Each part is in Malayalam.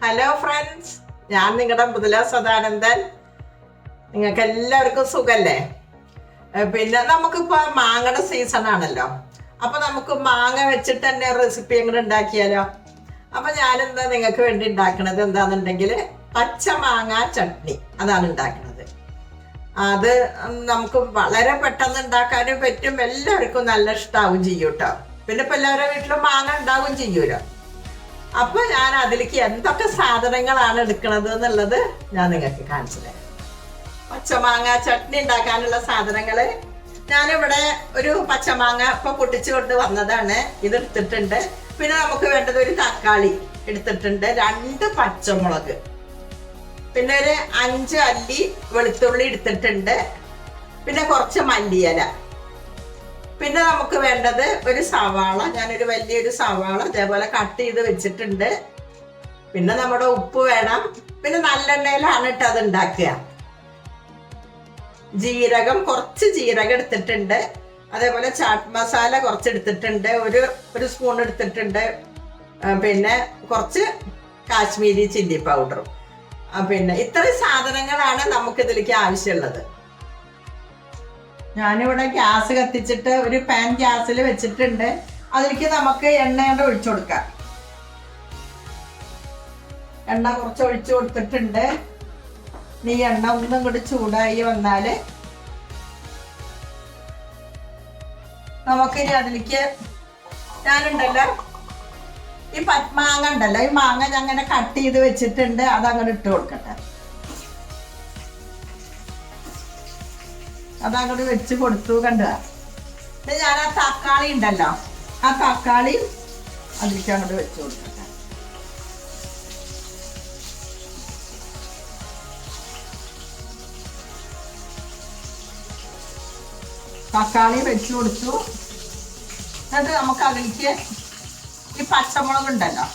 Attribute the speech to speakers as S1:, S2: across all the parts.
S1: ഹലോ ഫ്രണ്ട്സ്, ഞാൻ നിങ്ങളുടെ മൃദുല സദാനന്ദൻ. നിങ്ങൾക്ക് എല്ലാവർക്കും സുഖല്ലേ? പിന്നെ നമുക്കിപ്പോൾ മാങ്ങയുടെ സീസൺ ആണല്ലോ. അപ്പോൾ നമുക്ക് മാങ്ങ വെച്ചിട്ട് തന്നെ റെസിപ്പി എങ്ങനെ ഉണ്ടാക്കിയാലോ? അപ്പോൾ ഞാനെന്താ നിങ്ങൾക്ക് വേണ്ടി ഉണ്ടാക്കുന്നത് എന്താണെന്നുണ്ടെങ്കിൽ പച്ച മാങ്ങ ചട്നി അതാണ് ഉണ്ടാക്കുന്നത്. അത് നമുക്ക് വളരെ പെട്ടെന്ന് ഉണ്ടാക്കാനും പറ്റും, എല്ലാവർക്കും നല്ല ഇഷ്ടാവും ചെയ്യും കേട്ടോ. പിന്നെ ഇപ്പം എല്ലാവരുടെ വീട്ടിലും മാങ്ങ ഉണ്ടാവും ചെയ്യൂലോ. അപ്പൊ ഞാൻ അതിലേക്ക് എന്തൊക്കെ സാധനങ്ങളാണ് എടുക്കുന്നത് എന്നുള്ളത് ഞാൻ നിങ്ങൾക്ക് കാണിച്ചു തരാം. പച്ചമാങ്ങ ചട്നി ഉണ്ടാക്കാനുള്ള സാധനങ്ങള് ഞാനിവിടെ ഒരു പച്ചമാങ്ങ ഇപ്പൊ പൊട്ടിച്ചു കൊണ്ട് വന്നതാണ്, ഇത് എടുത്തിട്ടുണ്ട്. പിന്നെ നമുക്ക് വേണ്ടത് ഒരു തക്കാളി എടുത്തിട്ടുണ്ട്, 2 പച്ചമുളക്, പിന്നെ ഒരു 5 അല്ലി വെളുത്തുള്ളി എടുത്തിട്ടുണ്ട്, പിന്നെ കുറച്ച് മല്ലിയില, പിന്നെ നമുക്ക് വേണ്ടത് ഒരു സവാള, ഞാനൊരു വലിയൊരു സവാള ഇതേപോലെ കട്ട് ചെയ്ത് വെച്ചിട്ടുണ്ട്. പിന്നെ നമ്മുടെ ഉപ്പ് വേണം. പിന്നെ നല്ലെണ്ണയിലാണ് ഇട്ട് അത് ഉണ്ടാക്കുക. ജീരകം, കുറച്ച് ജീരകം എടുത്തിട്ടുണ്ട്. അതേപോലെ ചാട്ട് മസാല കുറച്ച് എടുത്തിട്ടുണ്ട്, ഒരു സ്പൂൺ എടുത്തിട്ടുണ്ട്. പിന്നെ കുറച്ച് കാശ്മീരി ചില്ലി പൗഡറും. പിന്നെ ഇത്രയും സാധനങ്ങളാണ് നമുക്ക് ഇതിലേക്ക് ആവശ്യമുള്ളത്. ഞാനിവിടെ ഗ്യാസ് കത്തിച്ചിട്ട് ഒരു പാൻ ഗ്യാസിൽ വെച്ചിട്ടുണ്ട്. അതിലേക്ക് നമുക്ക് എണ്ണ ഒഴിച്ചു കൊടുക്കാം. എണ്ണ കുറച്ച് ഒഴിച്ചു കൊടുത്തിട്ടുണ്ട്. ഈ എണ്ണ ഒന്നും കൂടി ചൂടായി വന്നാല് നമുക്കിനി അതിലേക്ക് ഞാനുണ്ടല്ലോ ഈ മാങ്ങ ഉണ്ടല്ലോ, ഈ മാങ്ങ ഞാൻ അങ്ങനെ കട്ട് ചെയ്ത് വെച്ചിട്ടുണ്ട്, അതങ്ങനെ ഇട്ട് കൊടുക്കട്ടെ. അതങ്ങോട്ട് വെച്ച് കൊടുത്തു കണ്ടു. പിന്നെ ഞാൻ ആ തക്കാളി ഉണ്ടല്ലോ, ആ തക്കാളി അതിലേക്ക് അങ്ങോട്ട് വെച്ച് കൊടുക്കട്ടെ. തക്കാളി വെച്ച് കൊടുത്തു. എന്നിട്ട് നമുക്ക് അതിലേക്ക് ഈ പച്ചമുളക് ഉണ്ടല്ലോ,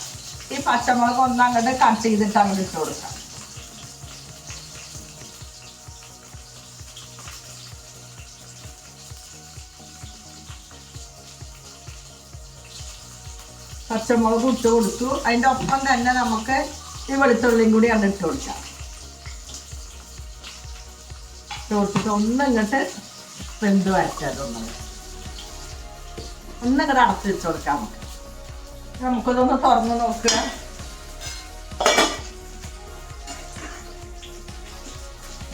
S1: ഈ പച്ചമുളക് ഒന്നങ്ങോട്ട് കട്ട് ചെയ്തിട്ട് അങ്ങോട്ട് ഇട്ട് കൊടുക്കാം. പച്ചമുളക് ഇട്ട് കൊടുത്തു. അതിൻ്റെ ഒപ്പം തന്നെ നമുക്ക് ഈ വെളുത്തുള്ളിയും കൂടി ആണ് ഇട്ട് കൊടുക്കാം. ഇട്ട് കൊടുത്തിട്ട് ഒന്നിങ്ങോട്ട് വെന്ത് വരച്ചത് ഒന്നിങ്ങോട്ട് അടച്ച് വെച്ച് കൊടുക്കാം. നമുക്കിതൊന്ന് തുറന്ന് നോക്കുക.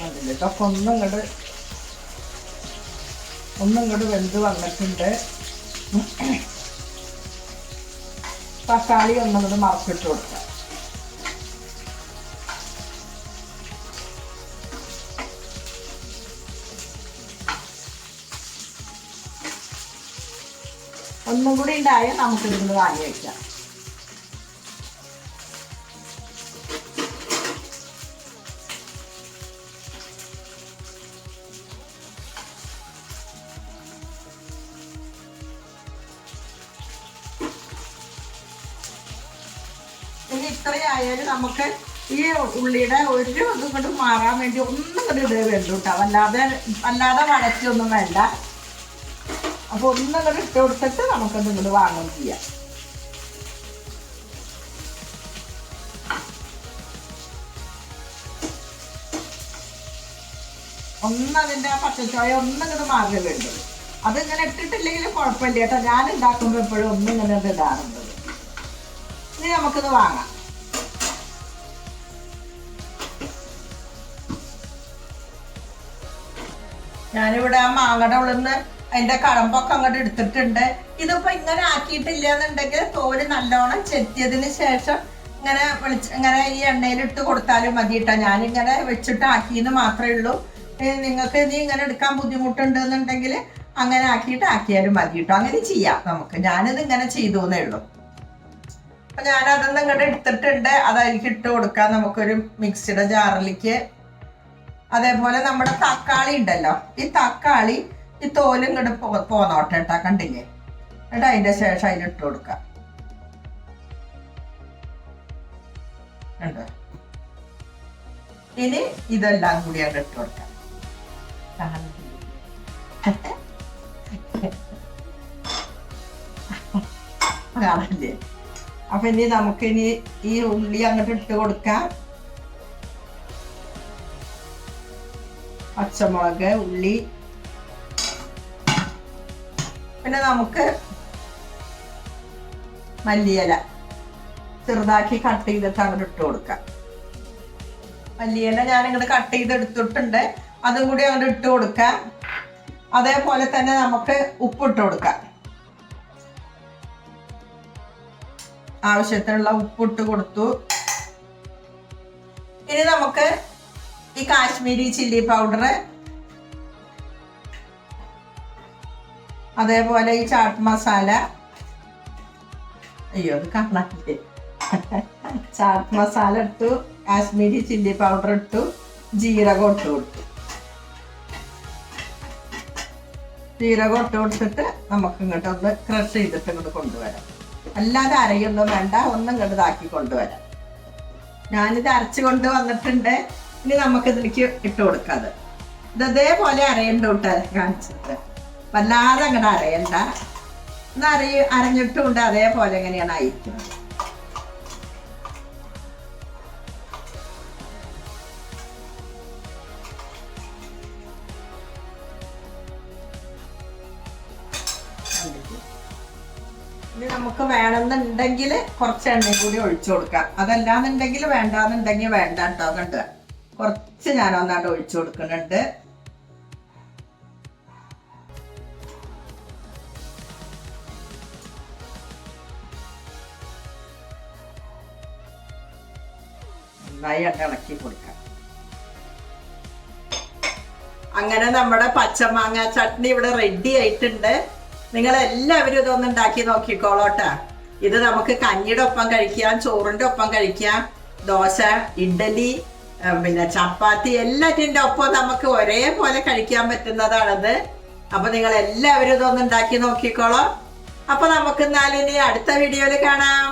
S1: അതിലിട്ടൊക്കെ ഒന്നിങ്ങോട്ട് വെന്ത് വന്നിട്ടുണ്ട്. തക്കാളി ഒന്നുകൂടെ മറച്ചിട്ട് കൊടുക്കാം. ഒന്നും കൂടി ഉണ്ടായാൽ നമുക്കിതിന് വാങ്ങി വയ്ക്കാം. ഇനി ഇത്രയായാലും നമുക്ക് ഈ ഉള്ളിയുടെ ഒരു ഇതും കൊണ്ട് മാറാൻ വേണ്ടി ഒന്നും കൂടി ഇടേ വേണ്ടു കേട്ടോ. അല്ലാതെ വഴറ്റൊന്നും വേണ്ട. അപ്പോൾ ഒന്നും കൂടി ഇട്ട് കൊടുത്തിട്ട് നമുക്കത് ഇങ്ങോട്ട് വാങ്ങുകയും ചെയ്യാം. ഒന്നതിൻ്റെ പച്ചച്ചോയ ഒന്നും ഇങ്ങോട്ട് മാറിയേ വേണ്ടു. അതിങ്ങനെ ഇട്ടിട്ടില്ലെങ്കിലും കുഴപ്പമില്ല കേട്ടോ. ഞാൻ ഉണ്ടാക്കുമ്പോൾ എപ്പോഴും ഒന്നും ഇങ്ങനെ ഇടാറുണ്ട്. ഇനി നമുക്കിത് വാങ്ങാം. ഞാനിവിടെ ആ മാങ്ങയുടെ ഉള്ളിന്ന് അതിന്റെ കടമ്പൊക്കെ അങ്ങോട്ട് എടുത്തിട്ടുണ്ട്. ഇതിപ്പോ ഇങ്ങനെ ആക്കിയിട്ടില്ല എന്നുണ്ടെങ്കിൽ തോല് നല്ലോണം ചെത്തിയതിന് ശേഷം ഇങ്ങനെ ഈ എണ്ണയിൽ ഇട്ട് കൊടുത്താലും മതി കേട്ടോ. ഞാനിങ്ങനെ വെച്ചിട്ട് ആക്കിയെന്ന് മാത്രമേ ഉള്ളൂ. നിങ്ങൾക്ക് ഇനി ഇങ്ങനെ എടുക്കാൻ ബുദ്ധിമുട്ടുണ്ട് എന്നുണ്ടെങ്കിൽ അങ്ങനെ ആക്കിയാലും മതി കേട്ടോ. അങ്ങനെ ചെയ്യാം നമുക്ക്. ഞാനിത് ഇങ്ങനെ ചെയ്തു എന്നേ ഉള്ളൂ. അപ്പൊ ഞാനതൊന്നും ഇങ്ങോട്ട് എടുത്തിട്ടുണ്ട്. അതിലേക്ക് ഇട്ട് കൊടുക്കാം നമുക്കൊരു മിക്സിയുടെ ജാറിലേക്ക്. അതേപോലെ നമ്മുടെ തക്കാളി ഉണ്ടല്ലോ, ഈ തക്കാളി ഈ തോലും ഇങ്ങോട്ട് പോന്നോട്ടെ കേട്ടാ. കണ്ടില്ലേ? എന്നിട്ട് അതിന്റെ ശേഷം അതിലിട്ട് കൊടുക്കാം. ഇനി ഇതെല്ലാം കൂടി അവിടെ ഇട്ട് കൊടുക്കാം. കാണില്ലേ? അപ്പൊ ഇനി നമുക്കിനി ഈ ഉള്ളി അങ്ങോട്ട് ഇട്ട് കൊടുക്കാം. പച്ചമുളക്, ഉള്ളി, പിന്നെ നമുക്ക് മല്ലിയില ചെറുതാക്കി കട്ട് ചെയ്തിട്ട് അങ്ങോട്ട് ഇട്ട് കൊടുക്കാം. മല്ലിയില ഞാൻ ഇങ്ങോട്ട് കട്ട് ചെയ്ത് എടുത്തിട്ടുണ്ട്, അതും കൂടി അങ്ങോട്ട് ഇട്ട് കൊടുക്കാം. അതേപോലെ തന്നെ നമുക്ക് ഉപ്പിട്ട് കൊടുക്കാം. ആവശ്യത്തിനുള്ള ഉപ്പിട്ട് കൊടുത്തു. ഇനി നമുക്ക് ഈ കാശ്മീരി ചില്ലി പൗഡർ, അതേപോലെ ഈ ചാട്ട് മസാല, അയ്യോ അത് കാണാനില്ലേ, ചാട്ട് മസാല ഇട്ടു, കാശ്മീരി ചില്ലി പൗഡർ ഇട്ടു, ജീരകം ഇട്ട് കൊടുത്തു. ജീരകം ഇട്ട് കൊടുത്തിട്ട് നമുക്ക് ഇങ്ങോട്ട് ഒന്ന് ക്രഷ് ചെയ്തിട്ട് ഇങ്ങോട്ട് കൊണ്ടുവരാം. അല്ലാതെ അരയൊന്നും വേണ്ട, ഒന്നും ഇങ്ങോട്ട് ഇതാക്കി കൊണ്ടുവരാം. ഞാനിത് അരച്ച് കൊണ്ട് വന്നിട്ടുണ്ട്. ഇനി നമുക്ക് ഇതിലേക്ക് ഇട്ട് കൊടുക്കാതെ ഇത് ഇതേപോലെ അരയണ്ട തൊട്ട് കാണിച്ചിട്ട് വല്ലാതെ അങ്ങോട്ട് അരയണ്ട. ഒന്ന് അരഞ്ഞിട്ടുണ്ട് അതേപോലെ എങ്ങനെയാണ് അയക്കുന്നത്. ഇനി നമുക്ക് വേണമെന്നുണ്ടെങ്കിൽ കുറച്ച് എണ്ണയും കൂടി ഒഴിച്ചു കൊടുക്കാം. അതല്ലാന്നുണ്ടെങ്കിൽ വേണ്ടാന്നുണ്ടെങ്കിൽ വേണ്ട കേട്ടോ. കണ്ടു, കുറച്ച് ഞാനൊന്നാണ്ട് ഒഴിച്ചു കൊടുക്കുന്നുണ്ട്. നന്നായി ഇളക്കി കൊടുക്കാം. അങ്ങനെ നമ്മുടെ പച്ചമാങ്ങ ചട്നി ഇവിടെ റെഡി ആയിട്ടുണ്ട്. നിങ്ങൾ എല്ലാവരും ഇതൊന്നും ഉണ്ടാക്കി നോക്കിക്കോളോട്ടാ. ഇത് നമുക്ക് കഞ്ഞിയുടെ ഒപ്പം കഴിക്കാം, ചോറിന്റെ ഒപ്പം കഴിക്കാം, ദോശ, ഇഡ്ഡലി, പിന്നെ ചപ്പാത്തി എല്ലാറ്റിൻ്റെ ഒപ്പം നമുക്ക് ഒരേപോലെ കഴിക്കാൻ പറ്റുന്നതാണത്. അപ്പൊ നിങ്ങൾ എല്ലാവരും ഇതൊന്നും ഉണ്ടാക്കി നോക്കിക്കോളോ. അപ്പൊ നമുക്ക് എന്നാലും ഇനി അടുത്ത വീഡിയോയിൽ കാണാം.